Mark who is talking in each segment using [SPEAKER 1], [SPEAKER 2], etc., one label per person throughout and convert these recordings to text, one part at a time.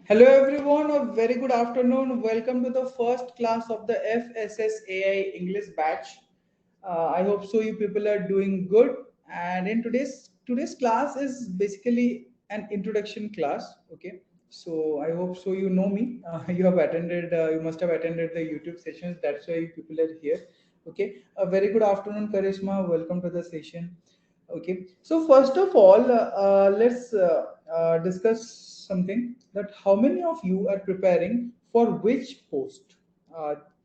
[SPEAKER 1] Hello everyone, a very good afternoon. Welcome to the first class of the FSSAI English batch. I hope so you people are doing good. And in today's class is basically an introduction class. Okay, so I hope so you know me. You must have attended the YouTube sessions. That's why you people are here. Okay, a very good afternoon, Karishma. Welcome to the session. Okay, so first of all, let's discuss something that how many of you are preparing for which post?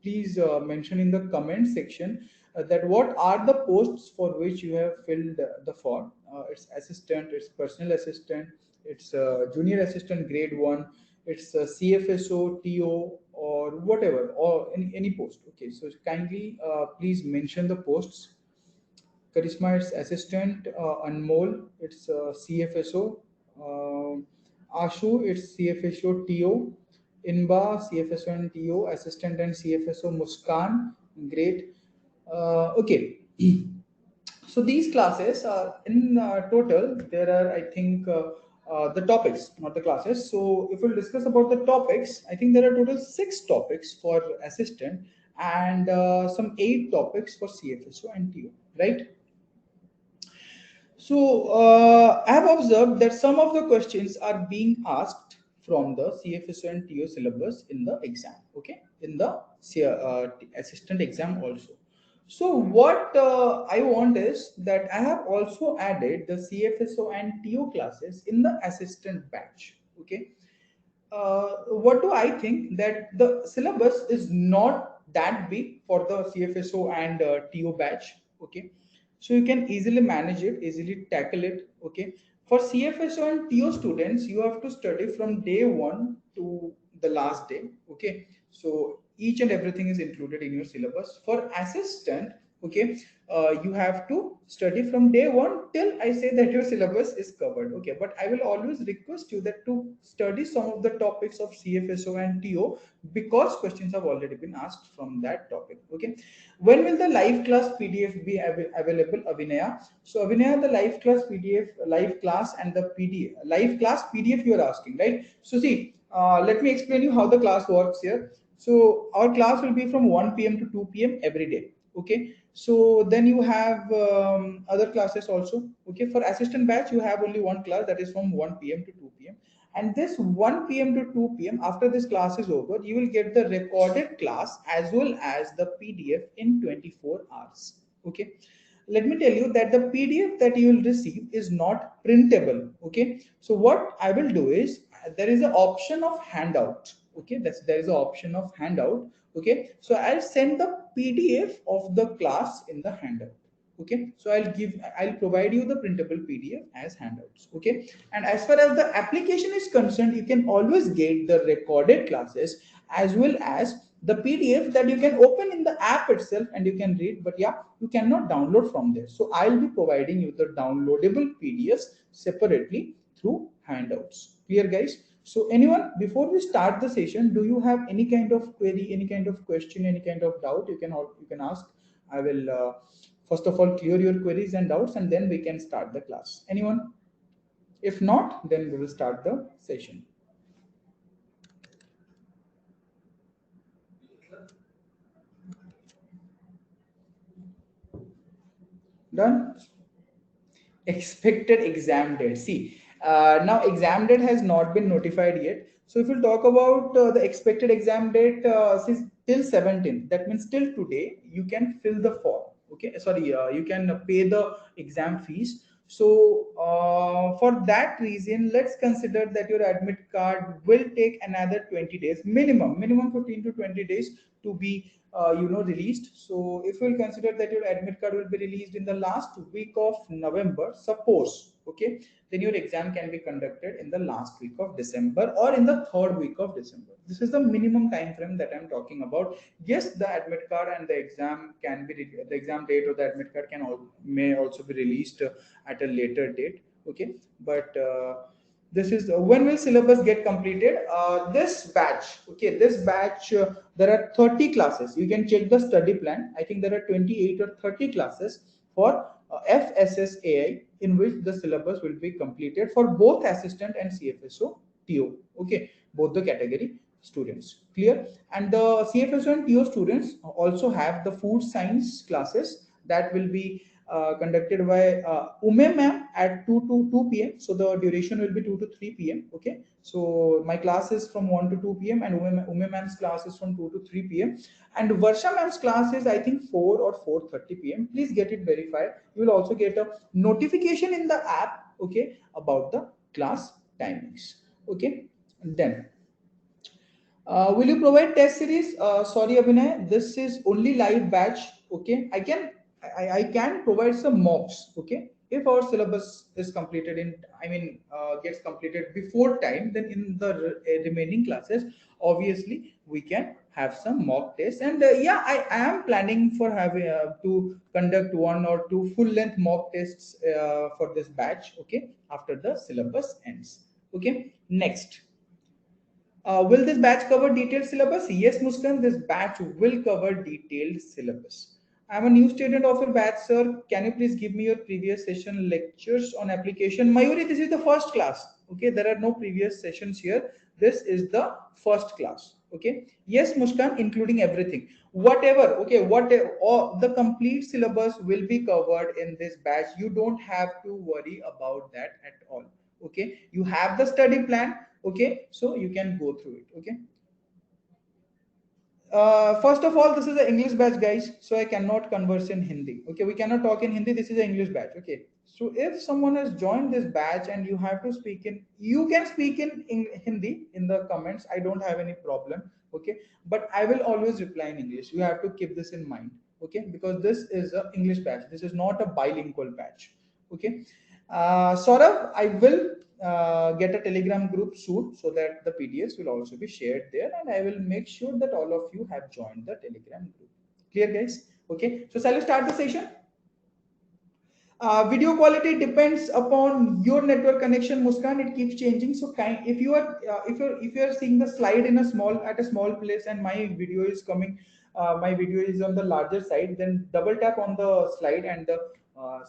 [SPEAKER 1] Please mention in the comment section that what are the posts for which you have filled the form. It's assistant, it's personal assistant, it's junior assistant grade 1, it's CFSO, TO, or whatever, or any post. Okay, so kindly please mention the posts. Karisma, it's assistant. Anmol, it's CFSO. Ashu, it's CFSO TO. Inba, CFSO and TO. Assistant and CFSO Muskan. Great. Okay. So these classes are in total, there are, I think, the topics, not the classes. So if we'll discuss about the topics, I think there are total 6 topics for assistant and some 8 topics for CFSO and TO, right? So I have observed that some of the questions are being asked from the CFSO and TO syllabus in the exam. Okay, in the assistant exam also. So what I want is that I have also added the CFSO and TO classes in the assistant batch. Okay, what do I think that the syllabus is not that big for the CFSO and TO batch. Okay, so you can easily manage it, easily tackle it. Okay, for CFSO and TO students, you have to study from day one to the last day. Okay, so each and everything is included in your syllabus. For assistant, okay, you have to study from day one till I say that your syllabus is covered. Okay, but I will always request you that to study some of the topics of CFSO and TO because questions have already been asked from that topic. Okay, when will the live class PDF be available, Avinaya? So Avinaya, the live class PDF, live class and the PDF, live class PDF you are asking, right? So see, let me explain you how the class works here. So our class will be from 1 p.m. to 2 p.m. every day. Okay, so then you have other classes also. Okay, for assistant batch you have only one class, that is from 1 p.m. to 2 p.m. And this 1 p.m. to 2 p.m., after this class is over, you will get the recorded class as well as the PDF in 24 hours. Okay, let me tell you that the PDF that you will receive is not printable. Okay, so what I will do is there is an option of handout. Okay, there is an option of handout. Okay, so I'll send the PDF of the class in the handout. Okay, so I'll provide you the printable PDF as handouts. Okay, and as far as the application is concerned, you can always get the recorded classes as well as the PDF that you can open in the app itself and you can read, but yeah, you cannot download from there. So I'll be providing you the downloadable PDFs separately through handouts. Clear, guys? So anyone, before we start the session, do you have any kind of query, any kind of question, any kind of doubt? You can ask. I will first of all clear your queries and doubts, and then we can start the class. Anyone? If not, then we will start the session. Done? Expected exam date. See, now exam date has not been notified yet. So if we talk about the expected exam date, since till 17th, that means till today, you can fill the form. Okay, sorry, you can pay the exam fees. So for that reason, let's consider that your admit card will take another 20 days, minimum 15 to 20 days to be released. So if we'll consider that your admit card will be released in the last week of November, suppose, okay, then your exam can be conducted in the last week of December or in the third week of December. This is the minimum time frame that I'm talking about. Yes, the admit card and the exam can be the exam date or the admit card may also be released at a later date. Okay, but this is when will syllabus get completed. This batch, okay, this batch, there are 30 classes. You can check the study plan. I think there are 28 or 30 classes for FSSAI in which the syllabus will be completed for both assistant and CFSO TO. Okay, both the category students. Clear? And the CFSO and TO students also have the food science classes that will be conducted by Ume ma'am at 2 to 2 p.m. So the duration will be 2 to 3 p.m. Okay. So my class is from 1 to 2 p.m. and Ume ma'am's class is from 2 to 3 p.m. And Varsha ma'am's class is I think 4 or 4:30 p.m. Please get it verified. You will also get a notification in the app, okay, about the class timings. Okay. Then will you provide test series? Sorry, Abhinay, this is only live batch. Okay, I can provide some mocks. Okay, if our syllabus is completed in, I mean, gets completed before time, then in the remaining classes, obviously we can have some mock tests. And yeah, I am planning for having to conduct 1 or 2 full-length mock tests for this batch. Okay, after the syllabus ends. Okay, next. Will this batch cover detailed syllabus? Yes, Muskan, this batch will cover detailed syllabus. I'm a new student of your batch, sir. Can you please give me your previous session lectures on application? Mayuri, this is the first class. Okay, there are no previous sessions here. This is the first class. Okay. Yes, Muskan, including everything. Whatever, okay, whatever, or the complete syllabus will be covered in this batch. You don't have to worry about that at all. Okay, you have the study plan. Okay, so you can go through it. Okay, first of all, this is an English batch, guys, so I cannot converse in Hindi. Okay, we cannot talk in Hindi. This is an English batch. Okay, so if someone has joined this batch and you have to speak in, you can speak in Hindi in the comments. I don't have any problem. Okay, but I will always reply in English. You have to keep this in mind. Okay, because this is an English batch. This is not a bilingual batch. Okay, Saurav, I will get a Telegram group soon so that the PDFs will also be shared there, and I will make sure that all of you have joined the Telegram group. Clear, guys? Okay, so shall we start the session? Video quality depends upon your network connection, Muskan. It keeps changing. So if you are if you are seeing the slide in a small place and my video is coming, my video is on the larger side, then double tap on the slide and the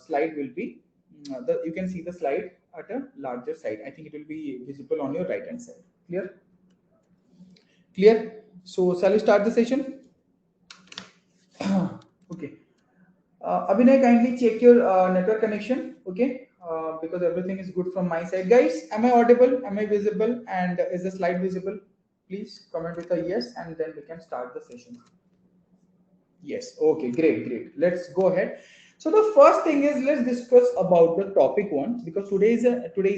[SPEAKER 1] slide will be you can see the slide at a larger side. I think it will be visible on your right hand side. Clear? Clear? So shall we start the session? Okay. Abhinay, kindly check your network connection, okay? Because everything is good from my side. Guys, am I audible? Am I visible? And is the slide visible? Please comment with a yes, and then we can start the session. Yes. Okay. Great. Great. Let's go ahead. So the first thing is, let's discuss about the topic one, because today is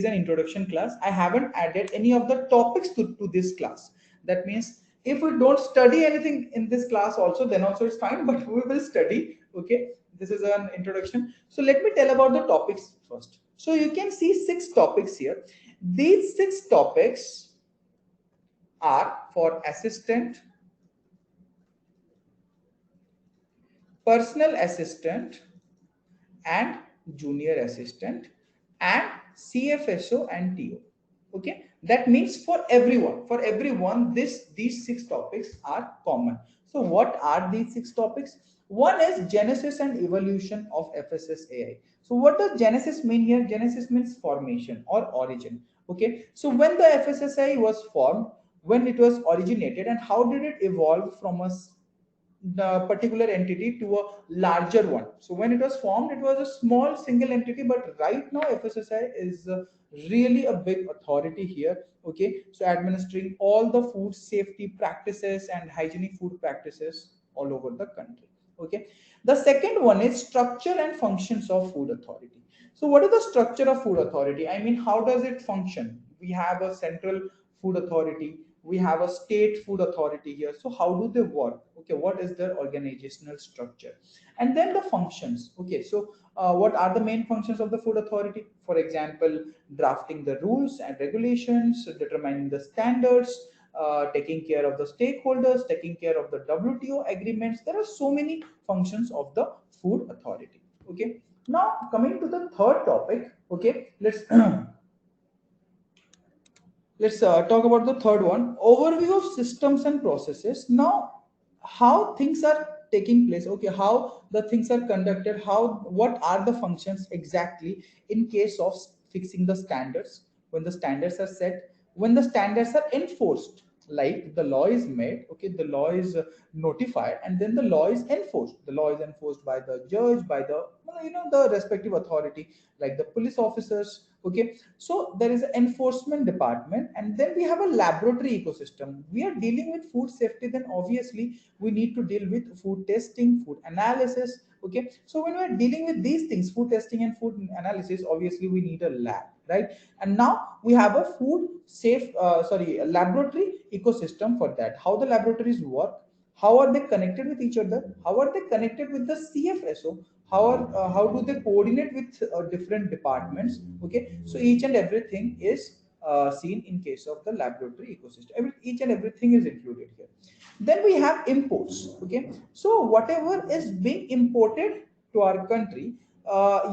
[SPEAKER 1] an introduction class. I haven't added any of the topics to this class. That means if we don't study anything in this class also, then also it's fine. But we will study. Okay. This is an introduction. So let me tell about the topics first. So you can see 6 topics here. These 6 topics are for assistant, personal assistant, and junior assistant, and CFSO and TO. Okay, that means for everyone, these 6 topics are common. So what are these 6 topics? One is genesis and evolution of FSS AI. So what does genesis mean here? Genesis means formation or origin. Okay, so when the FSSAI was formed, when it was originated, and how did it evolve from a the particular entity to a larger one. So when it was formed, it was a small single entity, but right now FSSAI is really a big authority here. Okay, so administering all the food safety practices and hygienic food practices all over the country. Okay, the second one is structure and functions of food authority. So what is the structure of food authority? I mean, how does it function? We have a central food authority, we have a state food authority here. So how do they work? Okay, what is their organizational structure? And then the functions. Okay, so what are the main functions of the food authority? For example, drafting the rules and regulations, determining the standards, taking care of the stakeholders, taking care of the WTO agreements. There are so many functions of the food authority. Okay, now coming to the third topic. Okay, let's talk about the third one, overview of systems and processes. Now, how things are taking place, okay, how the things are conducted, what are the functions exactly in case of fixing the standards, when the standards are set, when the standards are enforced, like the law is made, okay, the law is notified, and then the law is enforced. The law is enforced by the judge, by the, the respective authority, like the police officers, okay. So there is an enforcement department, and then we have a laboratory ecosystem. We are dealing with food safety, then obviously we need to deal with food testing, food analysis, okay. So when we're dealing with these things, food testing and food analysis, obviously we need a lab, right? And now we have a food safe a laboratory ecosystem for that. How the laboratories work, how are they connected with each other, how are they connected with the CFSO, how do they coordinate with different departments, okay. So each and everything is seen in case of the laboratory ecosystem. Each and everything is included here. Then we have imports, okay. So whatever is being imported to our country,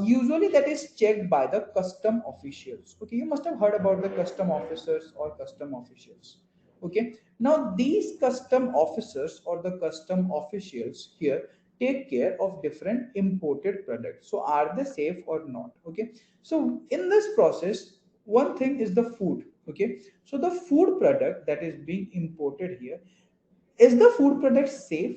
[SPEAKER 1] usually that is checked by the custom officials, okay. You must have heard about the custom officers or custom officials, okay. Now these custom officers or the custom officials here take care of different imported products. So are they safe or not, okay. So in this process, one thing is the food, okay. So the food product that is being imported here, is the food product safe?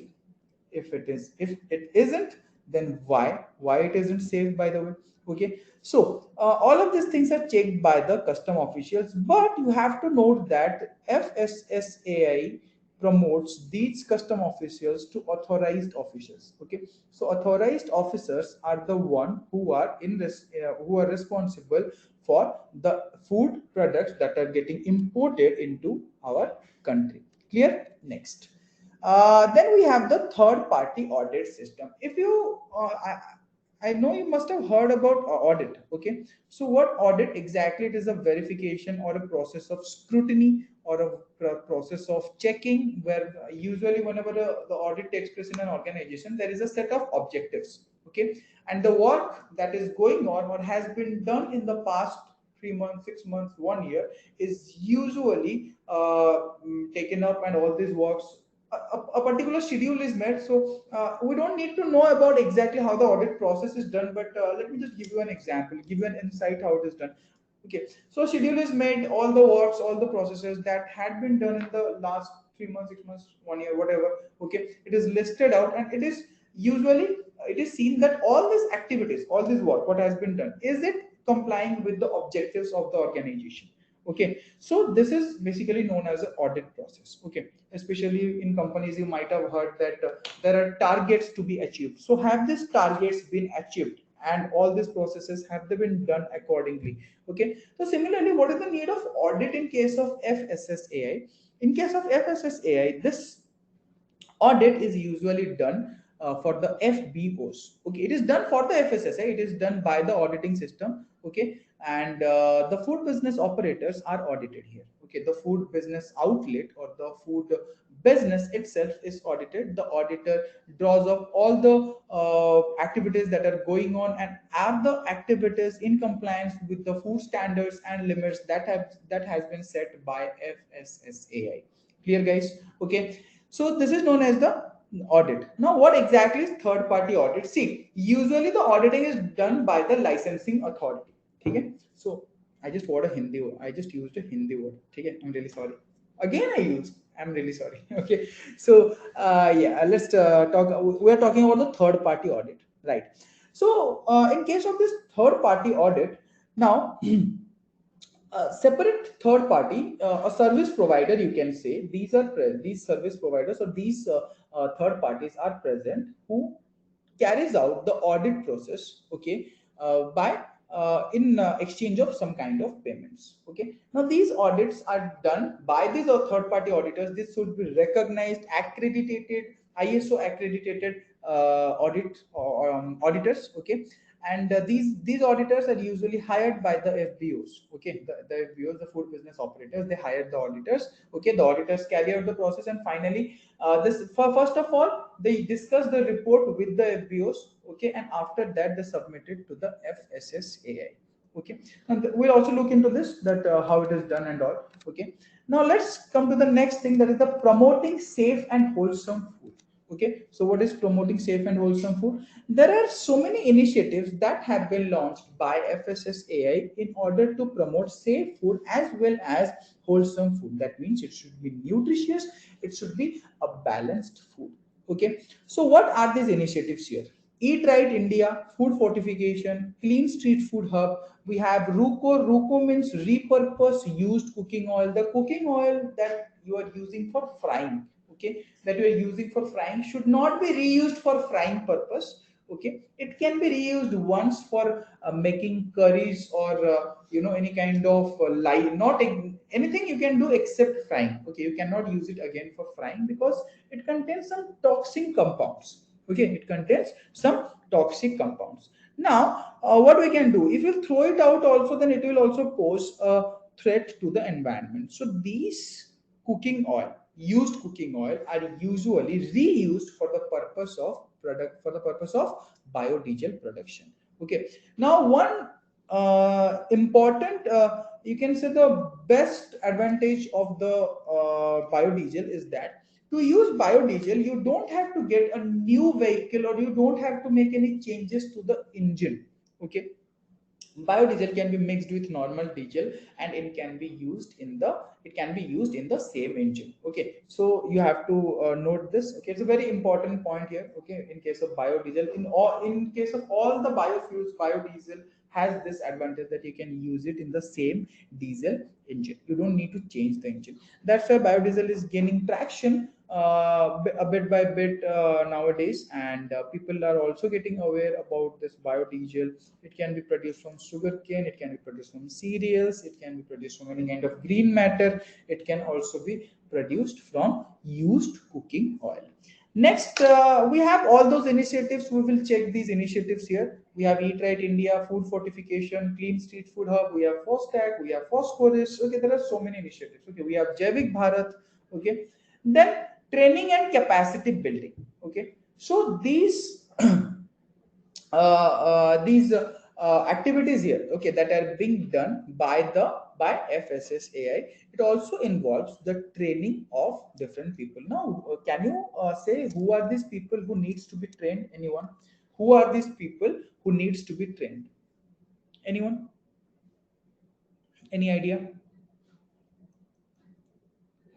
[SPEAKER 1] If it isn't, then why it isn't safe, by the way, okay. So all of these things are checked by the custom officials, but you have to note that FSSAI promotes these custom officials to authorized officials, okay. So authorized officers are the one who are who are responsible for the food products that are getting imported into our country. Clear? Next. Then we have the third party audit system. If you, I know you must have heard about audit. Okay. So what audit exactly? It is a verification or a process of scrutiny or a process of checking, where usually whenever the audit takes place in an organization, there is a set of objectives. Okay. And the work that is going on or has been done in the past 3 months, 6 months, 1 year is usually taken up, and all these works, a particular schedule is met. So we don't need to know about exactly how the audit process is done, but let me just give you an example, give you an insight how it is done. Okay, so schedule is made, all the works, all the processes that had been done in the last 3 months, 6 months, 1 year, whatever. Okay, it is listed out, and it is usually, it is seen that all these activities, all this work, what has been done, is it complying with the objectives of the organization. Okay, so this is basically known as an audit process. Okay, especially in companies, you might have heard that there are targets to be achieved. So have these targets been achieved, and all these processes, have they been done accordingly? Okay, so similarly, what is the need of audit in case of FSSAI? In case of FSSAI, this audit is usually done for the FBOs. Okay, it is done for the FSSAI, it is done by the auditing system. Okay, and the food business operators are audited here. Okay, the food business outlet or the food business itself is audited. The auditor draws up all the activities that are going on, and are the activities in compliance with the food standards and limits that has been set by FSSAI. Clear, guys? Okay, so this is known as the audit. Now, what exactly is third party audit? See, usually the auditing is done by the licensing authority. Okay, so I just word a Hindi word. I just used a Hindi word. Okay, I'm really sorry. Again, I'm really sorry. Okay, so yeah, let's talk. We are talking about the third party audit, right? So in case of this third party audit, now separate third party, a service provider, you can say, these service providers or these third parties are present, who carries out the audit process, okay, by in exchange of some kind of payments. Okay, now these audits are done by these third party auditors. This should be recognized, accredited, ISO accredited auditors. Okay, and these auditors are usually hired by the FBOs. Okay, the FBOs, the food business operators, they hire the auditors. Okay, the auditors carry out the process, and finally first of all, they discuss the report with the FBOs. Okay, and after that they submit it to the FSSAI. Okay, and we'll also look into this, that how it is done and all. Okay, now let's come to the next thing, that is the promoting safe and wholesome food. Okay, so what is promoting safe and wholesome food? There are so many initiatives that have been launched by FSSAI in order to promote safe food as well as wholesome food. That means it should be nutritious, it should be a balanced food. Okay, so what are these initiatives here? Eat Right India, Food Fortification, Clean Street Food Hub. We have RUCO. RUCO means repurpose used cooking oil. The cooking oil that you are using for frying, okay, that you are using for frying should not be reused for frying purpose. Okay, it can be reused once for making curries or any kind of light, not anything you can do except frying. Okay, you cannot use it again for frying because it contains some toxic compounds. Okay, it contains some toxic compounds. Now what we can do, if you throw it out also, then it will also pose a threat to the environment. So these cooking oil, used cooking oil, are usually reused for the purpose of biodiesel production. Okay, now one important, you can say the best advantage of the biodiesel is that to use biodiesel you don't have to get a new vehicle or you don't have to make any changes to the engine. Okay, biodiesel can be mixed with normal diesel and it can be used in the same engine. Okay, so you have to note this. Okay, it's a very important point here. Okay, in case of biodiesel, in case of all the biofuels, biodiesel has this advantage that you can use it in the same diesel engine. You don't need to change the engine. That's why biodiesel is gaining traction a bit by bit nowadays, and people are also getting aware about this biodiesel. It can be produced from sugarcane, it can be produced from cereals, it can be produced from any kind of green matter, it can also be produced from used cooking oil. Next, we have all those initiatives. We will check these initiatives here. We have Eat Right India, Food Fortification, Clean Street Food Hub, we have FOSTAC, we have Phosphorus. Okay, there are so many initiatives. Okay, we have Javik Bharat. Okay, then training and capacity building. Okay, so these activities here, okay, that are being done by FSSAI, it also involves the training of different people. Now can you say who are these people who needs to be trained? Anyone? Who are these people who needs to be trained? Anyone? Any idea?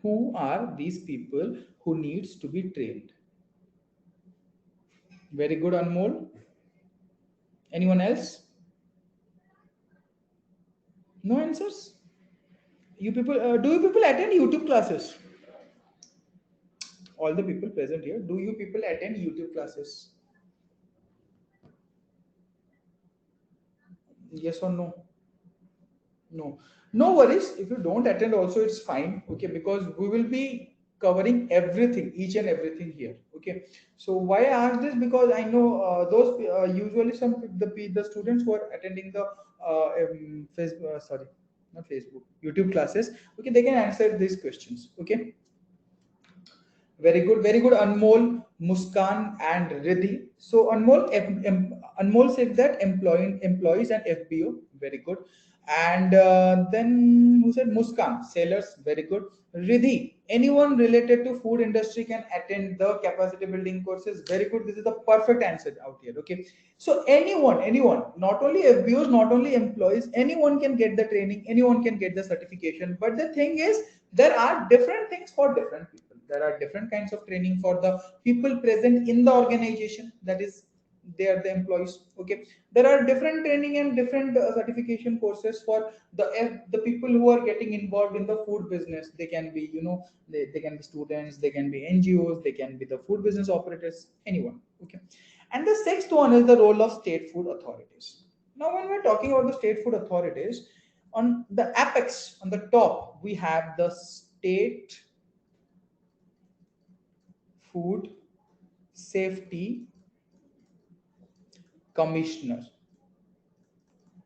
[SPEAKER 1] Who are these people who needs to be trained? Very good, Anmol. Anyone else? No answers? You people, do you people attend YouTube classes? All the people present here, do you people attend YouTube classes? Yes or no? No. No worries. If you don't attend also, it's fine. Okay, because we will be covering everything, each and everything here. Okay. So why I ask this? Because I know those usually the students who are attending the Facebook, sorry, not Facebook, YouTube classes. Okay, they can answer these questions. Okay. Very good, Anmol, Muskan, and Riddhi. So Anmol said that employees and FBO, very good. And then who said Muskan, sailors, very good. Riddhi, anyone related to food industry can attend the capacity building courses, very good. This is the perfect answer out here. Okay, so anyone, not only FBOs, not only employees, anyone can get the training, anyone can get the certification. But the thing is, there are different things for different people. There are different kinds of training for the people present in the organization, that is they are the employees. Okay, there are different training and different certification courses for the people who are getting involved in the food business. They can be, they can be students, they can be NGOs, they can be the food business operators, anyone. Okay, and the sixth one is the role of state food authorities. Now when we're talking about the state food authorities, on the apex, on the top, we have the state food safety commissioner.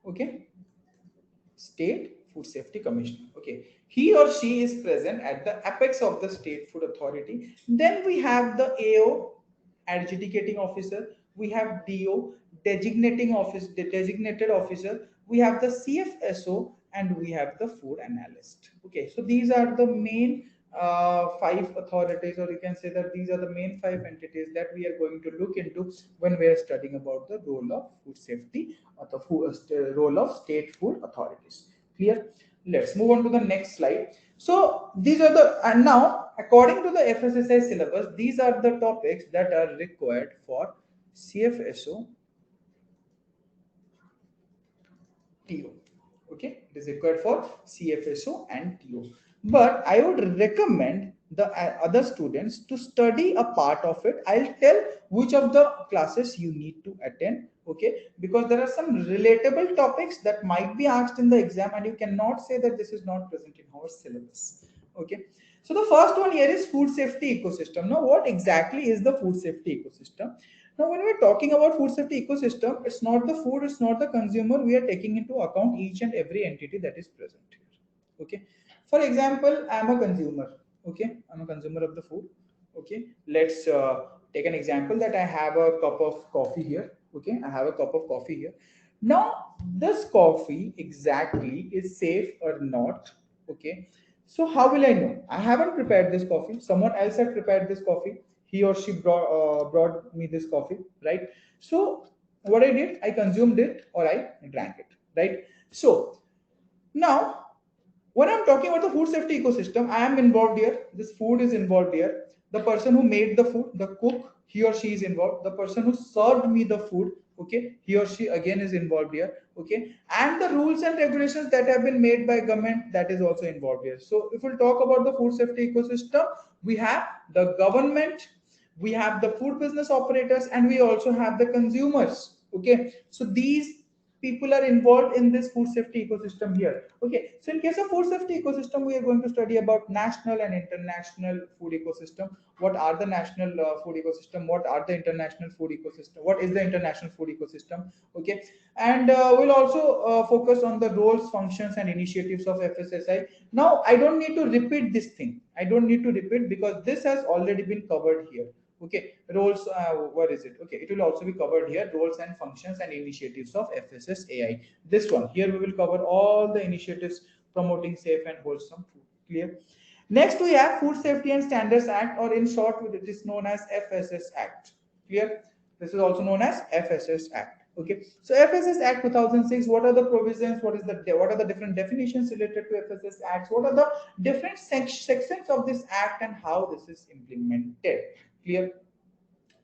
[SPEAKER 1] Okay, state food safety commissioner. Okay, he or she is present at the apex of the state food authority. Then we have the AO, adjudicating officer. We have DO, designated officer. We have the CFSO, and we have the food analyst. Okay, so these are the main five authorities, or you can say that these are the main five entities that we are going to look into when we are studying about the role of food safety or the role of state food authorities. Clear? Let's move on to the next slide. So these are the, and now according to the FSSAI syllabus, these are the topics that are required for CFSO TO. Okay, it is required for CFSO and TO. But I would recommend the other students to study a part of it. I'll tell which of the classes you need to attend. Okay, because there are some relatable topics that might be asked in the exam, and you cannot say that this is not present in our syllabus. Okay. So the first one here is food safety ecosystem. Now, what exactly is the food safety ecosystem? Now, when we're talking about food safety ecosystem, it's not the food, it's not the consumer. We are taking into account each and every entity that is present here. Okay. For example, I'm a consumer. Okay. I'm a consumer of the food. Okay. Let's take an example that I have a cup of coffee here. Okay. I have a cup of coffee here. Now, this coffee exactly is safe or not. Okay. So how will I know? I haven't prepared this coffee. Someone else had prepared this coffee. He or she brought me this coffee, right? So what I did, I consumed it or I drank it, right? So now, when I'm talking about the food safety ecosystem, I am involved here. This food is involved here. The person who made the food, the cook, he or she is involved. The person who served me the food, okay, he or she again is involved here, okay. And the rules and regulations that have been made by government, that is also involved here. So if we'll talk about the food safety ecosystem, we have the government, we have the food business operators, and we also have the consumers. Okay, so these people are involved in this food safety ecosystem here. Okay, so in case of food safety ecosystem, we are going to study about national and international food ecosystem. What are the national food ecosystem? What are the international food ecosystem? What is the international food ecosystem? Okay, and we'll also focus on the roles, functions, and initiatives of FSSI. Now, I don't need to repeat this thing. I don't need to repeat because this has already been covered here. Okay, roles, what is it? Okay, it will also be covered here, roles and functions and initiatives of FSSAI. This one here, we will cover all the initiatives promoting safe and wholesome food. Clear? Next, we have Food Safety and Standards Act, or in short, it is known as FSS Act. Clear? This is also known as FSS Act. Okay, so FSS Act 2006. What are the provisions? What are the different definitions related to FSS Acts? What are the different sections of this act and how this is implemented? Clear?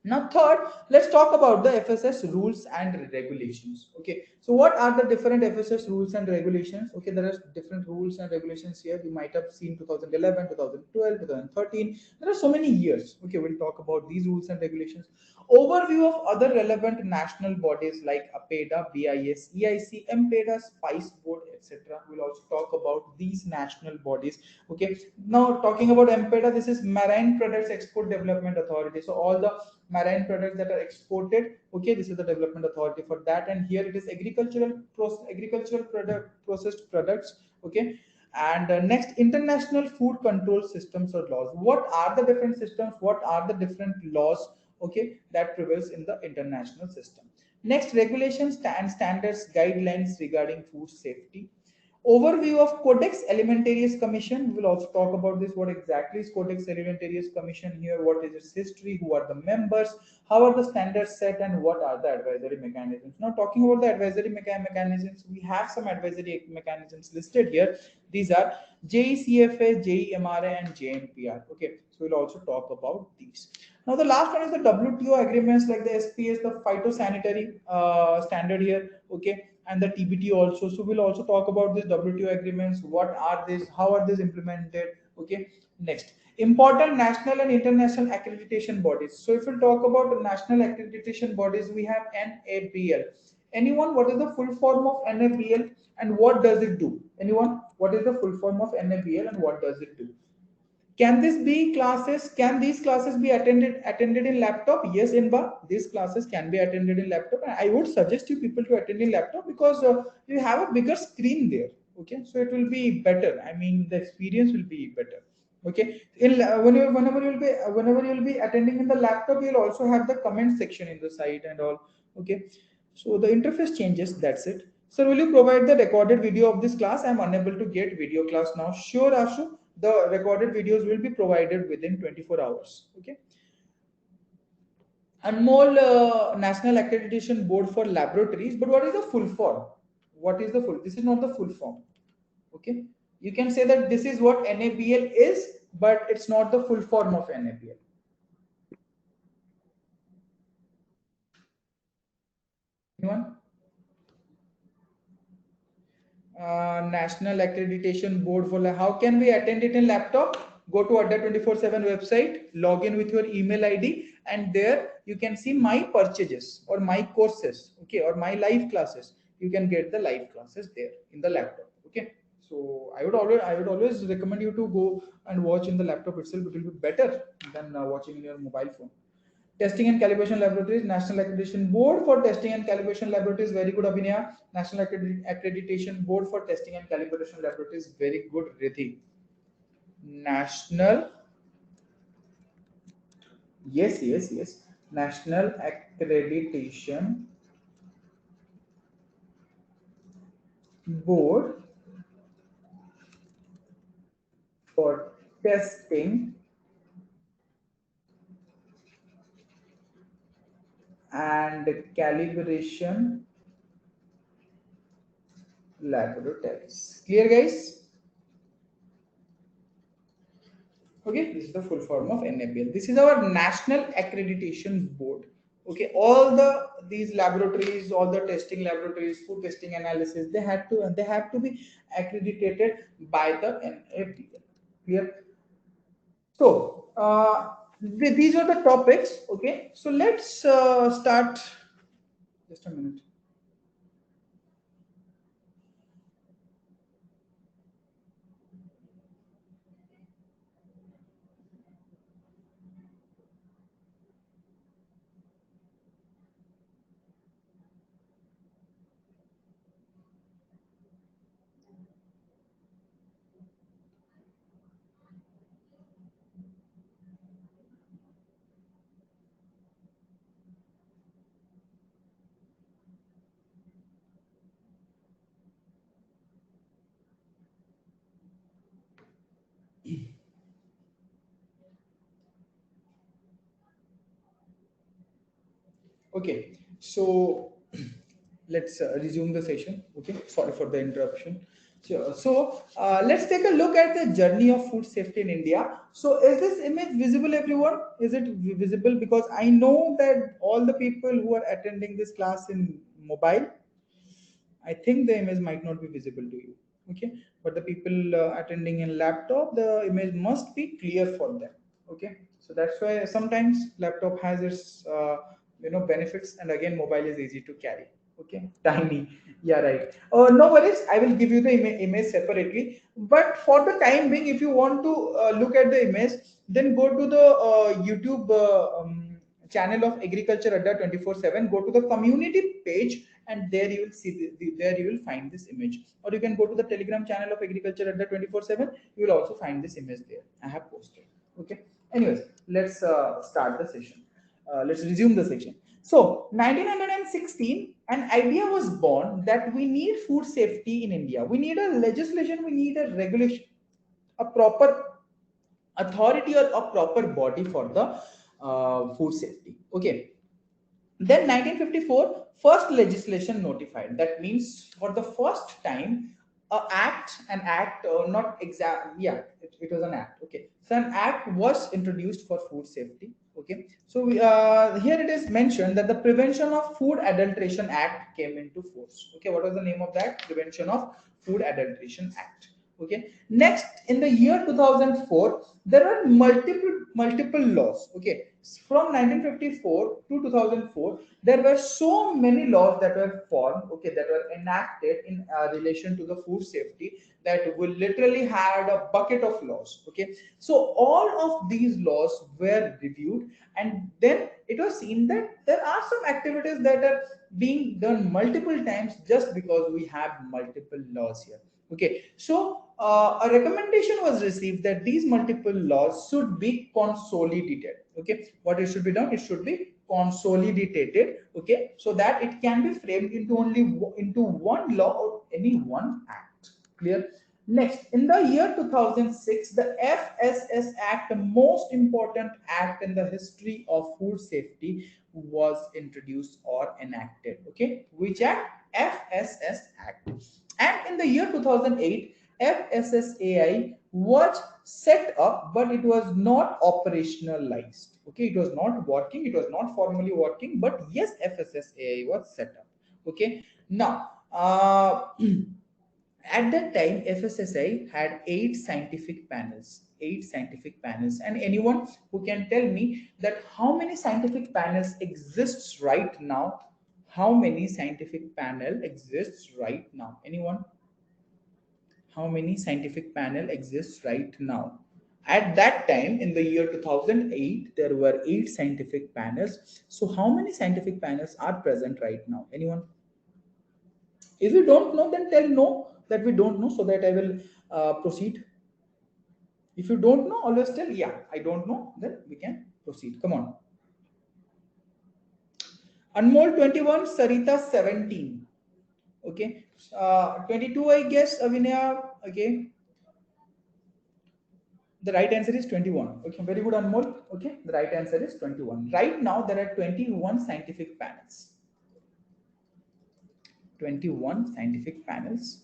[SPEAKER 1] Now, third, let's talk about the FSS rules and regulations. Okay, so what are the different FSS rules and regulations? Okay, there are different rules and regulations here. You might have seen 2011, 2012, 2013. There are so many years. Okay, we'll talk about these rules and regulations. Overview of other relevant national bodies like APEDA, BIS, EIC, MPEDA, Spice Board, etc. We'll also talk about these national bodies. Okay, now talking about MPEDA, this is Marine Products Export Development Authority. So all the marine products that are exported, okay, this is the development authority for that. And here it is agricultural product processed products. Okay, and next, international food control systems or laws. What are the different systems, what are the different laws, okay, that prevails in the international system? Next, regulations and standards guidelines regarding food safety. Overview of Codex Alimentarius Commission. We will also talk about this. What exactly is Codex Alimentarius Commission here? What is its history? Who are the members? How are the standards set? And what are the advisory mechanisms? Now, talking about the advisory mechanisms, we have some advisory mechanisms listed here. These are JECFA, JEMRA, and JNPR. Okay, so we'll also talk about these. Now, the last one is the WTO agreements like the SPS, the phytosanitary standard here. Okay, and the TBT also. So we'll also talk about these WTO agreements. What are these? How are these implemented? Okay. Next, important national and international accreditation bodies. So if we talk about the national accreditation bodies, we have NABL. Anyone? What is the full form of NABL and what does it do? Anyone? What is the full form of NABL and what does it do? Can this be classes? Can these classes be attended in laptop? Yes, Inba, these classes can be attended in laptop. And I would suggest you people to attend in laptop because you have a bigger screen there. Okay, so it will be better. I mean, the experience will be better. Okay, whenever you'll be attending in the laptop, you'll also have the comment section in the side and all. Okay, so the interface changes. That's it. Sir, will you provide the recorded video of this class? I'm unable to get video class now. Sure, Ashu. the recorded videos will be provided within 24 hours. Okay. Anmol National Accreditation Board for Laboratories. But what is the full form? What is the full? This is not the full form. Okay. You can say that this is what NABL is, but it's not the full form of NABL. Anyone? National Accreditation Board for how can we attend it in laptop? Go to Adda 24/7 website, log in with your email ID, and there you can see my purchases or my courses, okay, or my live classes. You can get the live classes there in the laptop. Okay. So I would always recommend you to go and watch in the laptop itself. It will be better than watching in your mobile phone. Testing and Calibration Laboratories, National Accreditation Board for Testing and Calibration Laboratories, very good Abhinaya. National Accreditation Board for Testing and Calibration Laboratories, very good Riddhi. National, yes. National Accreditation Board for Testing and Calibration Laboratories. Clear, guys? Okay, this is the full form of NABL. This is our National Accreditation Board. Okay, all these laboratories, all the testing laboratories, food testing analysis, they have to be accredited by the NABL. Clear? So these are the topics. Okay, so let's start. Just a minute. Okay, so let's resume the session. Okay, sorry for the interruption. So let's take a look at the journey of food safety in India. So is this image visible, everyone? Is it visible? Because I know that all the people who are attending this class in mobile, I think the image might not be visible to you. Okay, but the people attending in laptop, the image must be clear for them. Okay, so that's why sometimes laptop has its benefits, and again mobile is easy to carry. Okay, tiny. Yeah, right. No worries. I will give you the image separately. But for the time being, if you want to look at the image, then go to the YouTube channel of Agriculture Adda 24/7. Go to the community page, and there you will see there you will find this image. Or you can go to the Telegram channel of Agriculture Adda 24/7. You will also find this image there. I have posted. Okay. Anyways, let's start the session. Let's resume the session. So, 1916, an idea was born that we need food safety in India. We need a legislation, we need a regulation, a proper authority or a proper body for the food safety. Okay. Then 1954, first legislation notified. That means for the first time, an act, not exact, yeah, it was an act. Okay, so an act was introduced for food safety. Okay, so here it is mentioned that the Prevention of Food Adulteration Act came into force. Okay, what was the name of that? Prevention of Food Adulteration Act. Okay, next in the year 2004, there are multiple laws. Okay, from 1954 to 2004, there were so many laws that were formed, okay, that were enacted in relation to the food safety, that we literally had a bucket of laws. Okay, so all of these laws were reviewed, and then it was seen that there are some activities that are being done multiple times just because we have multiple laws here. Okay, so a recommendation was received that these multiple laws should be consolidated. Okay, what it should be done? It should be consolidated. Okay, so that it can be framed into only into one law or any one act. Clear? Next, in the year 2006, the FSS Act, the most important act in the history of food safety, was introduced or enacted. Okay, which act? FSS Act. And in the year 2008, FSSAI was set up, but it was not operationalized. Okay, it was not working, it was not formally working, but yes, FSSAI was set up. Okay, now, at that time, FSSI had eight scientific panels. And anyone who can tell me that how many scientific panels exists right now? How many scientific panel exists right now? Anyone? How many scientific panel exists right now? At that time, in the year 2008, there were eight scientific panels. So how many scientific panels are present right now? Anyone? If you don't know, then tell no that we don't know, so that I will proceed. If you don't know, always tell yeah, I don't know, then we can proceed. Come on. Anmol 21, Sarita 17. Okay. 22, I guess, Avinaya. Okay. The right answer is 21. Okay, very good, Anmol. Okay, the right answer is 21. Right now, there are 21 scientific panels. 21 scientific panels.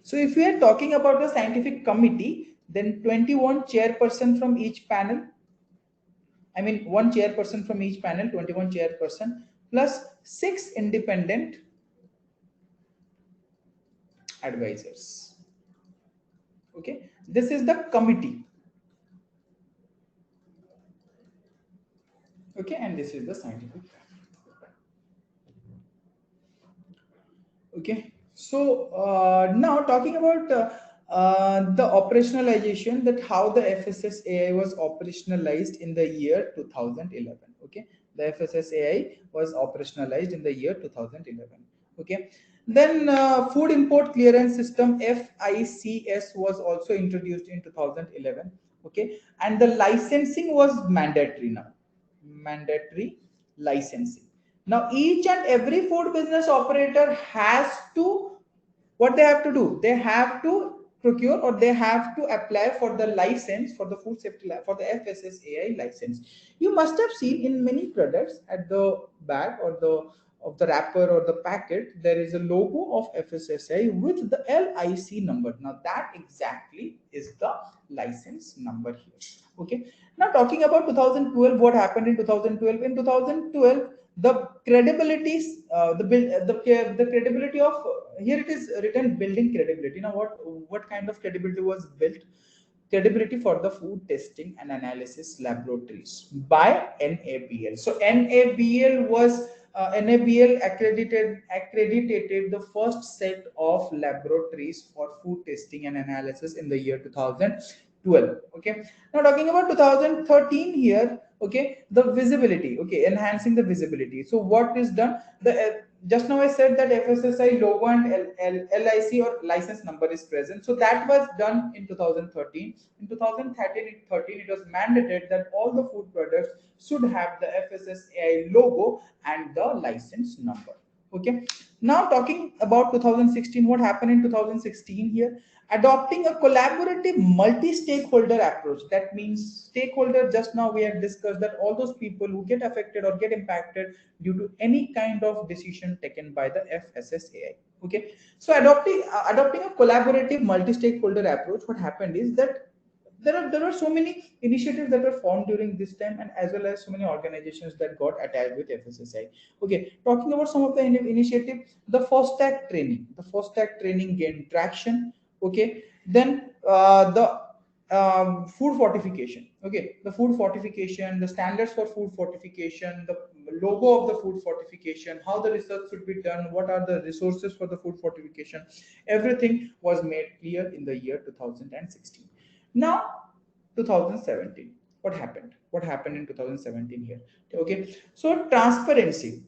[SPEAKER 1] So if we are talking about the scientific committee, then 21 chairperson from each panel. I mean, one chairperson from each panel, 21 chairperson, plus 6 independent advisors. Okay, this is the committee. Okay, and this is the scientific panel. Okay, so now talking about the operationalization, that how the FSSAI was operationalized in the year 2011. Okay, the FSSAI was operationalized in the year 2011. Okay, then food import clearance system, FICS, was also introduced in 2011. Okay, and the licensing was mandatory now. Mandatory licensing. Now, each and every food business operator has to, what they have to do? They have to procure, or they have to apply for the license, for the food safety, for the FSSAI license. You must have seen in many products at the back or the of the wrapper or the packet, there is a logo of FSSAI with the LIC number. Now that exactly is the license number here. Okay. Now talking about 2012, what happened in 2012? In 2012, the credibility, the credibility of, here it is written building credibility. Now what kind of credibility was built? Credibility for the food testing and analysis laboratories by NABL. So NABL was NABL accredited the first set of laboratories for food testing and analysis in the year 2012. Okay. Now talking about 2013 here. Okay, the visibility. Okay, enhancing the visibility. So what is done? The just now I said that FSSAI logo and LIC or license number is present. So that was done in 2013. In 2013, it was mandated that all the food products should have the FSSAI logo and the license number. Okay. Now talking about 2016, what happened in 2016 here? Adopting a collaborative multi-stakeholder approach. That means stakeholder, just now we have discussed that all those people who get affected or get impacted due to any kind of decision taken by the FSSAI. Okay, so adopting a collaborative multi-stakeholder approach, what happened is that there are so many initiatives that were formed during this time, and as well as so many organizations that got attached with FSSAI. Okay, talking about some of the initiative, the FOSTAC training. The FOSTAC training gained traction. Okay, then the food fortification. Okay, the food fortification, the standards for food fortification, the logo of the food fortification, how the research should be done, what are the resources for the food fortification, everything was made clear in the year 2016. Now 2017, what happened in 2017 here? Okay, so transparency,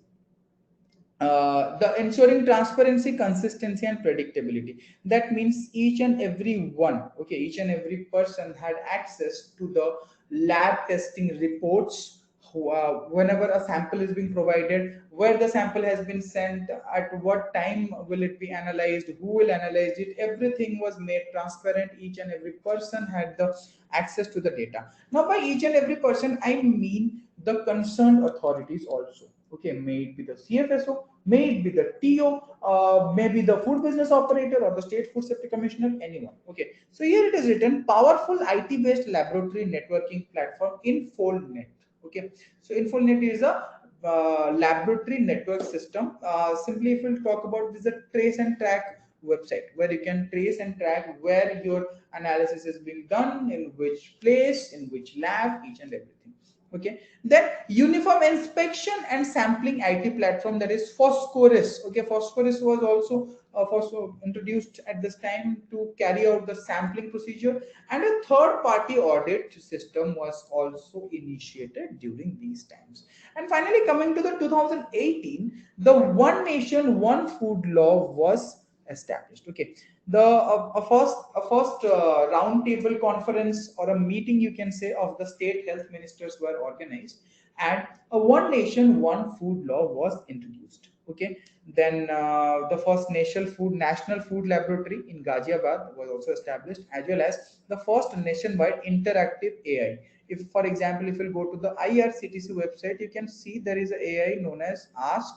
[SPEAKER 1] the ensuring transparency, consistency, and predictability. That means each and every one, okay, each and every person had access to the lab testing reports, whenever a sample is being provided, where the sample has been sent, at what time will it be analyzed, who will analyze it, everything was made transparent. Each and every person had the access to the data. Now by each and every person, I mean the concerned authorities also. Okay, may it be the CFSO, may it be the TO, maybe the food business operator or the state food safety commissioner, anyone. Okay, so here it is written powerful IT based laboratory networking platform Infolnet. Okay, so Infolnet is a laboratory network system. Simply, if we'll talk about this, a trace and track website where you can trace and track where your analysis is being done, in which place, in which lab, each and everything. Okay, then uniform inspection and sampling IT platform, that is Phosphorus. Okay, Phosphorus was also introduced at this time to carry out the sampling procedure, and a third party audit system was also initiated during these times. And finally, coming to the 2018, the One Nation One Food law was established. Okay, the a first round table conference or a meeting, you can say, of the state health ministers were organized, and a One Nation One Food law was introduced. Okay, then the first national food laboratory in Ghaziabad was also established, as well as the first nationwide interactive AI. If, for example, if you go to the IRCTC website, you can see there is a AI known as Ask,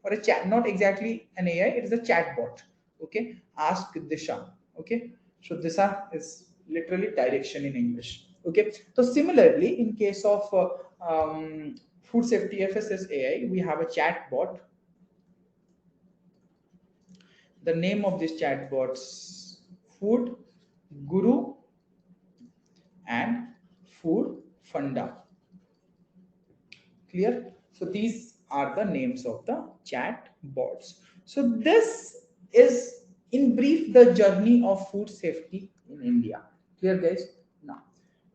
[SPEAKER 1] or a chat, not exactly an AI, it is a chatbot. Okay, Ask Disha. Okay, so Disha is literally direction in English. Okay, so similarly, in case of food safety FSS AI, we have a chatbot. The name of this chatbots: Food Guru and Food Funda. Clear? So these are the names of the chat bots. So this is in brief the journey of food safety in India. Clear, guys? Now,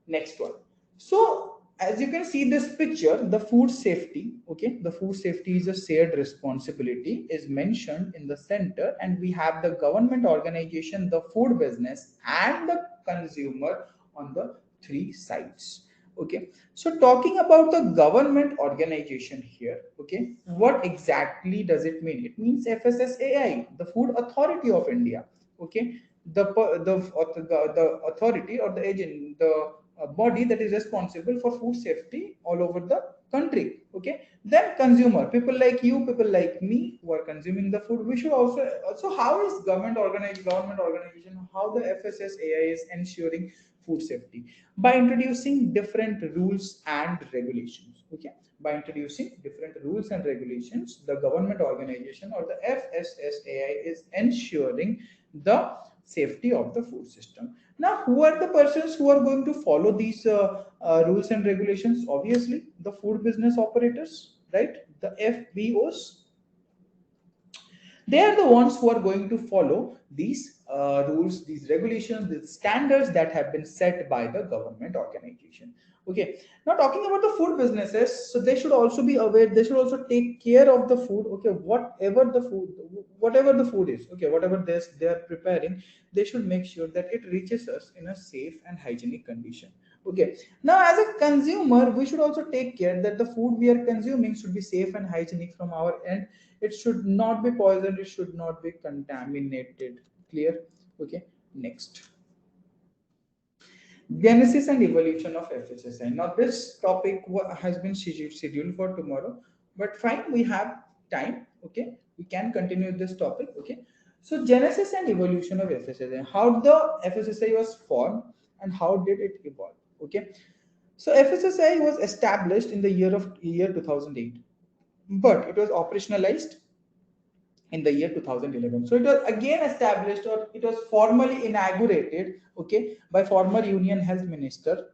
[SPEAKER 1] next one. So as you can see this picture, the food safety, okay, the food safety is a shared responsibility, is mentioned in the center, and we have the government organization, the food business, and the consumer on the three sides. Okay, so talking about the government organization here, okay, what exactly does it mean? It means FSSAI, the Food Authority of India. Okay, the authority or the agent, the body that is responsible for food safety all over the country. Okay, then consumer, people like you, people like me who are consuming the food, we should also how is government organization, how the FSSAI is ensuring food safety? By introducing different rules and regulations. Okay, by introducing different rules and regulations, the government organization or the FSSAI is ensuring the safety of the food system. Now, who are the persons who are going to follow these rules and regulations? Obviously, the food business operators, right? The FBOs. They are the ones who are going to follow these rules, these regulations, these standards that have been set by the government organization. Okay, now talking about the food businesses, so they should also be aware, they should also take care of the food. Okay, whatever the food is, okay, whatever they are preparing, they should make sure that it reaches us in a safe and hygienic condition. Okay, now as a consumer, we should also take care that the food we are consuming should be safe and hygienic from our end. It should not be poisoned, it should not be contaminated. Clear? Okay, next. Genesis and evolution of FSSI. Now this topic has been scheduled for tomorrow, but fine, we have time. Okay, we can continue this topic. Okay, so genesis and evolution of FSSI, how the FSSI was formed and how did it evolve. Okay, so FSSI was established in the year 2008, but it was operationalized in the year 2011. So it was again established, or it was formally inaugurated, okay, by former Union Health Minister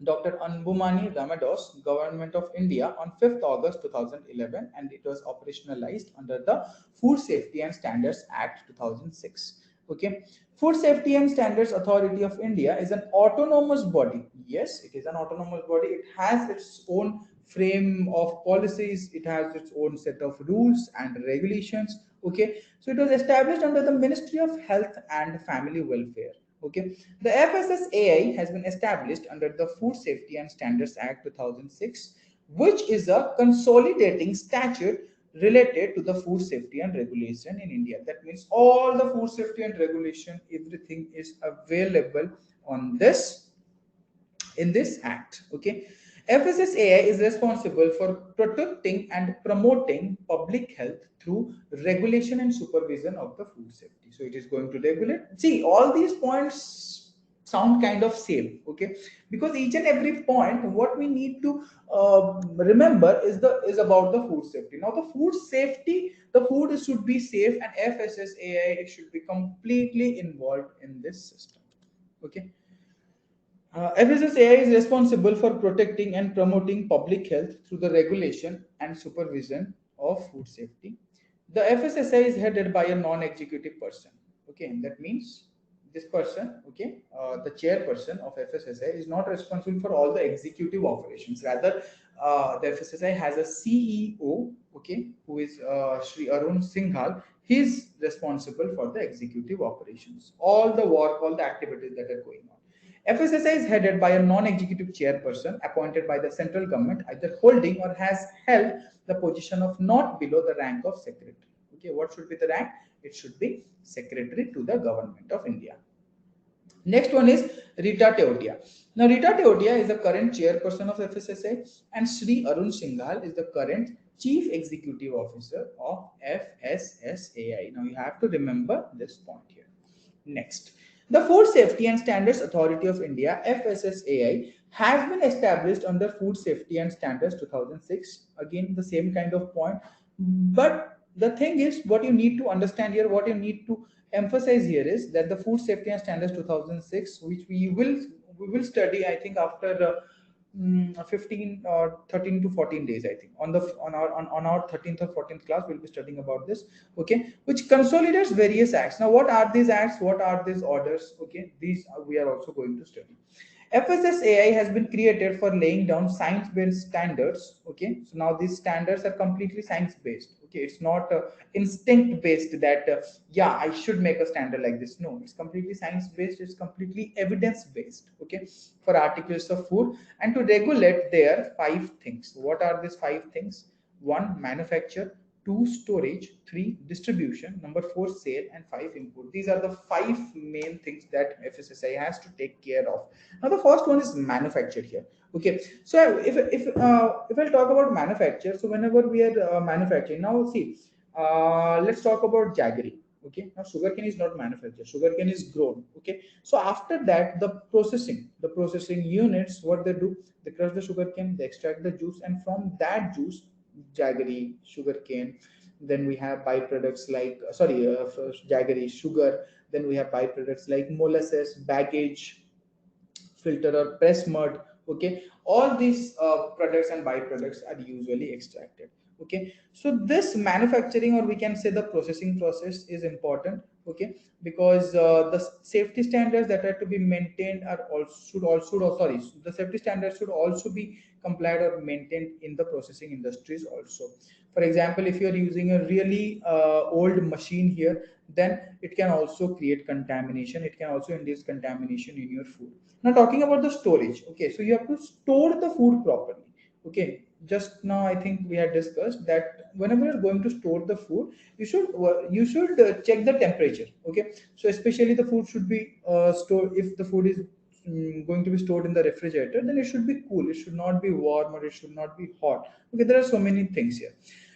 [SPEAKER 1] Dr. Anbumani Ramados, Government of India, on 5th August 2011, and it was operationalized under the Food Safety and Standards Act 2006. Okay, Food Safety and Standards Authority of India is an autonomous body. Yes, it is an autonomous body. It has its own frame of policies. It has its own set of rules and regulations. Okay, so it was established under the Ministry of Health and Family Welfare. Okay, the FSSAI has been established under the Food Safety and Standards Act 2006, which is a consolidating statute related to the food safety and regulation in India. That means all the food safety and regulation, everything is available on this in this act. Okay. FSSAI is responsible for protecting and promoting public health through regulation and supervision of the food safety. So it is going to regulate. See, all these points sound kind of same, okay? Because each and every point, what we need to remember is about the food safety. Now, the food safety, the food should be safe, and FSSAI should be completely involved in this system. Okay. FSSAI is responsible for protecting and promoting public health through the regulation and supervision of food safety. The FSSAI is headed by a non-executive person. Okay, that means this person, okay, the chairperson of FSSAI is not responsible for all the executive operations. Rather, the FSSAI has a CEO, okay, who is Sri Arun Singhal. He is responsible for the executive operations, all the work, all the activities that are going on. FSSAI is headed by a non-executive chairperson appointed by the central government, either holding or has held the position of not below the rank of secretary. Okay, what should be the rank? It should be secretary to the government of India. Next one is Rita Teotia. Now, Rita Teotia is the current chairperson of FSSAI, and Sri Arun Singhal is the current chief executive officer of FSSAI. Now, you have to remember this point here. Next, the Food Safety and Standards Authority of India, FSSAI, has been established under Food Safety and Standards 2006. Again, the same kind of point. But the thing is, what you need to understand here, what you need to emphasize here is that the Food Safety and Standards 2006, which we will study, I think, after 15 or 13 to 14 days, I think, on our 13th or 14th class we'll be studying about this. Okay, which consolidates various acts. Now, what are these acts, what are these orders? Okay, these we are also going to study. FSSAI has been created for laying down science-based standards. Okay, so now these standards are completely science-based. Okay, it's not instinct-based that yeah, I should make a standard like this. No, it's completely science-based. It's completely evidence-based. Okay, for articles of food, and to regulate their 5 things. What are these 5 things? 1, manufacture. 2, storage. 3, distribution. Number 4, sale. And 5, import. These are the 5 main things that FSSAI has to take care of. Now, the first one is manufacture here. Okay, so if I talk about manufacture, so whenever we are manufacturing, now see, let's talk about jaggery. Okay, now sugarcane is not manufactured, sugarcane is grown. Okay, so after that, the processing units, what they do, they crush the sugarcane, they extract the juice, and from that juice, jaggery, sugarcane, then we have byproducts like jaggery, sugar, then we have byproducts like molasses, baggage, filter or press mud. Okay, all these products and byproducts are usually extracted. Okay, so this manufacturing, or we can say the processing process, is important. Okay, because the safety standards that are to be maintained are also the safety standards should also be complied or maintained in the processing industries also. For example, if you are using a really old machine here, then it can also create contamination, it can also induce contamination in your food. Now, talking about the storage, okay, so you have to store the food properly. Okay, just now I think we had discussed that whenever you're going to store the food, you should check the temperature. Okay, so especially the food should be stored, if the food is going to be stored in the refrigerator, then it should be cool, it should not be warm, or it should not be hot. Okay, there are so many things here.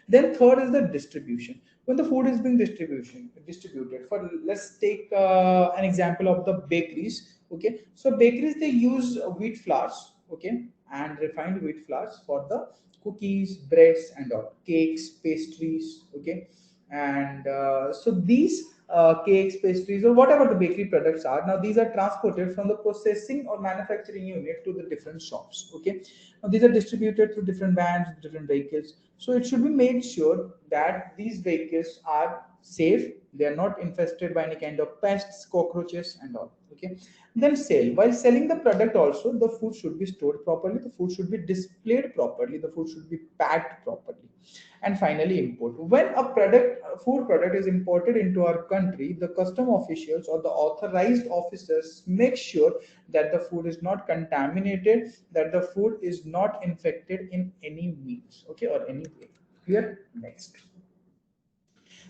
[SPEAKER 1] Then third is the distribution. When the food is being distributed, for let's take an example of the bakeries. Okay, so bakeries, they use wheat flours, okay, and refined wheat flours for the cookies, breads, and all, cakes, pastries. Okay, and so these cakes, pastries, or whatever the bakery products are, now these are transported from the processing or manufacturing unit to the different shops. Okay, now these are distributed through different vans, different vehicles. So it should be made sure that these vehicles are safe, They are not infested by any kind of pests, cockroaches, and all. Okay. Then sale. While selling the product, also the food should be stored properly. The food should be displayed properly. The food should be packed properly. And finally, import. When a food product is imported into our country, the custom officials or the authorized officers make sure that the food is not contaminated, that the food is not infected in any means, okay, or any way. Clear? Next.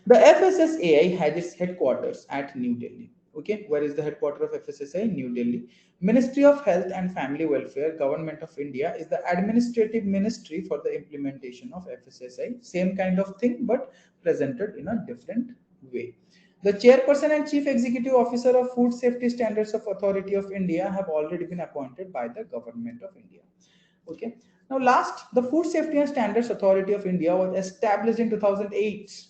[SPEAKER 1] The FSSAI has its headquarters at New Delhi. Okay, where is the headquarters of FSSAI? New Delhi. Ministry of Health and Family Welfare, Government of India, is the administrative ministry for the implementation of FSSAI. Same kind of thing, but presented in a different way. The chairperson and chief executive officer of Food Safety Standards of Authority of India have already been appointed by the Government of India. Okay. Now, last, the Food Safety and Standards Authority of India was established in 2008.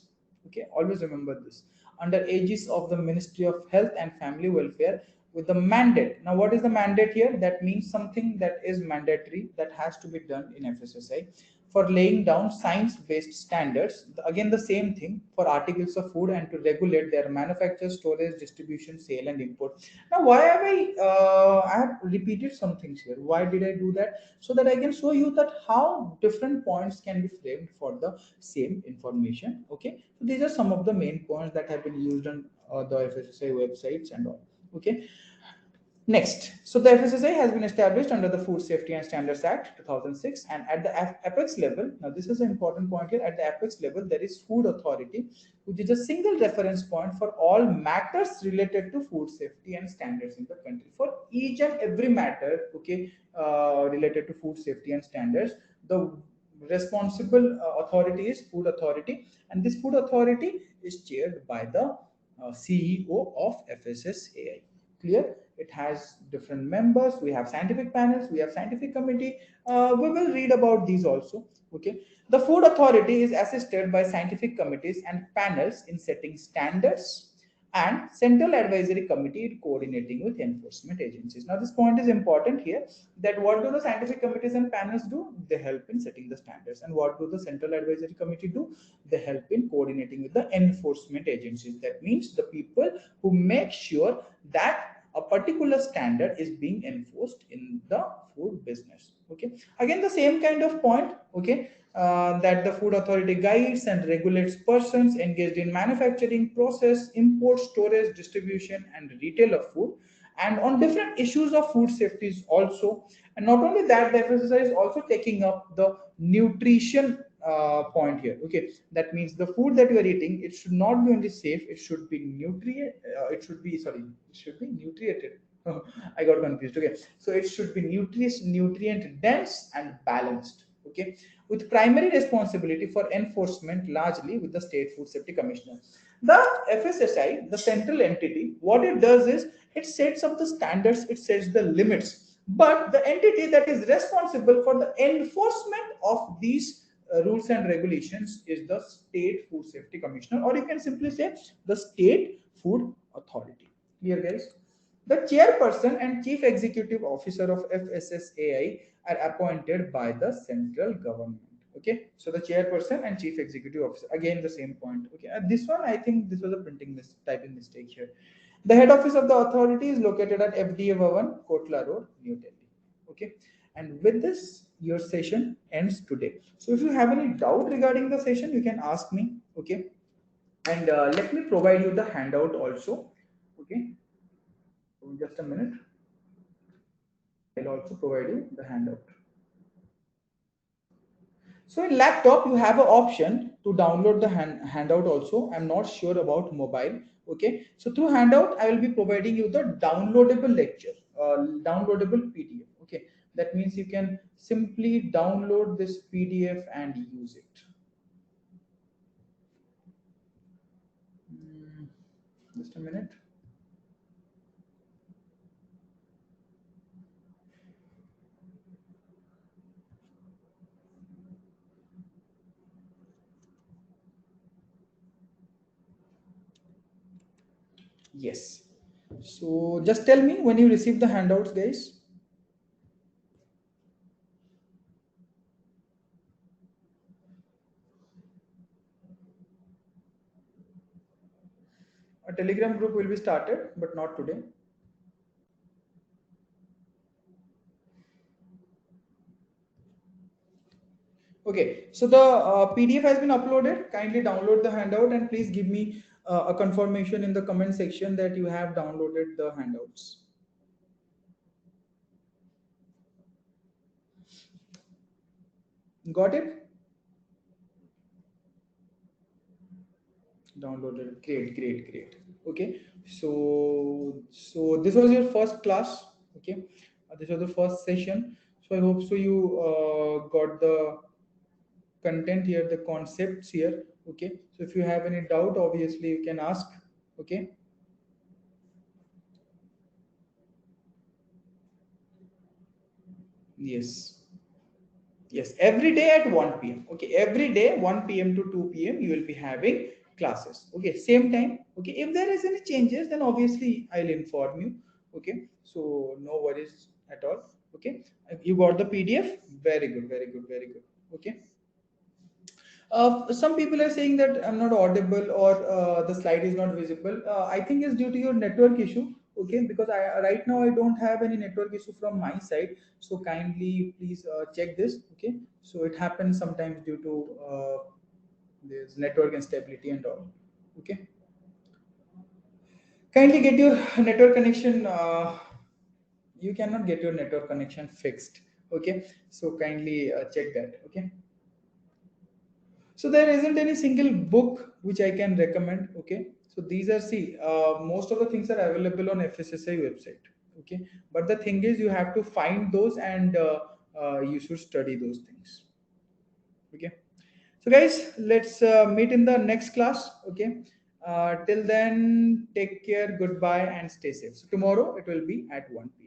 [SPEAKER 1] Okay, always remember this. Under aegis of the Ministry of Health and Family Welfare, with the mandate. Now, what is the mandate here? That means something that is mandatory, that has to be done in FSSAI, for laying down science-based standards. Again, the same thing for articles of food, and to regulate their manufacture, storage, distribution, sale, and import. Now, why have I have repeated some things here. Why did I do that? So that I can show you that how different points can be framed for the same information. Okay, so these are some of the main points that have been used on the FSSAI websites and all. Okay. Next, so the FSSAI has been established under the Food Safety and Standards Act 2006, and at the apex level, now this is an important point here, at the apex level there is Food Authority, which is a single reference point for all matters related to food safety and standards in the country. For each and every matter, okay, related to food safety and standards, the responsible authority is Food Authority, and this Food Authority is chaired by the CEO of FSSAI. Clear? It has different members. We have scientific panels, we have scientific committee. We will read about these also. Okay. The Food Authority is assisted by scientific committees and panels in setting standards, and central advisory committee coordinating with enforcement agencies. Now, this point is important here, that what do the scientific committees and panels do? They help in setting the standards. And what do the central advisory committee do? They help in coordinating with the enforcement agencies. That means the people who make sure that a particular standard is being enforced in the food business. Okay, again the same kind of point. Okay, that the Food Authority guides and regulates persons engaged in manufacturing, process, import, storage, distribution, and retail of food, and on different issues of food safety also. And not only that, the FSSAI is also taking up the nutrition point here. Okay, that means the food that you are eating, it should not be only safe, it should be nutrient it should be, sorry, it should be nutriated. I got confused. Okay, so it should be nutrient dense and balanced. Okay, with primary responsibility for enforcement largely with the State Food Safety Commissioner. The FSSAI, the central entity, what it does is it sets up the standards, it sets the limits, but the entity that is responsible for the enforcement of these rules and regulations is the State Food Safety Commissioner, or you can simply say the State Food Authority. Clear, guys? The chairperson and chief executive officer of FSSAI are appointed by the central government. Okay, so the chairperson and chief executive officer, again the same point. Okay, this one I think this was a typing mistake here. The head office of the authority is located at FDA Bhavan, Kotla Road, New Delhi. Okay, and with this, your session ends today. So if you have any doubt regarding the session, you can ask me. Okay, and let me provide you the handout also. Okay, so just a minute. I'll also provide you the handout. So in laptop, you have an option to download the handout also. I'm not sure about mobile. Okay. So through handout, I will be providing you the downloadable lecture, downloadable PDF. Okay. That means you can simply download this PDF and use it. Just a minute. Yes. So just tell me when you receive the handouts, guys. A Telegram group will be started, but not today. Okay, so the PDF has been uploaded. Kindly download the handout and please give me a confirmation in the comment section that you have downloaded the handouts. Got it? Downloaded. Great, great, great. Okay, so this was your first class. Okay, this was the first session. So I hope so you got the content here, the concepts here. Okay, so if you have any doubt, obviously you can ask. Okay. Yes. Yes, every day at 1 p.m. Okay, every day 1 p.m. to 2 p.m. you will be having classes. Okay, same time. Okay, if there is any changes, then obviously I'll inform you. Okay, so no worries at all. Okay, you got the PDF. Very good, very good, very good. Okay. Some people are saying that I'm not audible or the slide is not visible. I think it's due to your network issue. Okay, because I right now I don't have any network issue from my side. So kindly please check this. Okay, so it happens sometimes due to this network instability and all. Okay, kindly get your network connection. You cannot get your network connection fixed. Okay, so kindly check that. Okay. So there isn't any single book which I can recommend. Okay. So these are, see, most of the things are available on FSSI website. Okay. But the thing is, you have to find those and you should study those things. Okay. So guys, let's meet in the next class. Okay. Till then, take care, goodbye, and stay safe. So tomorrow it will be at 1 p.m.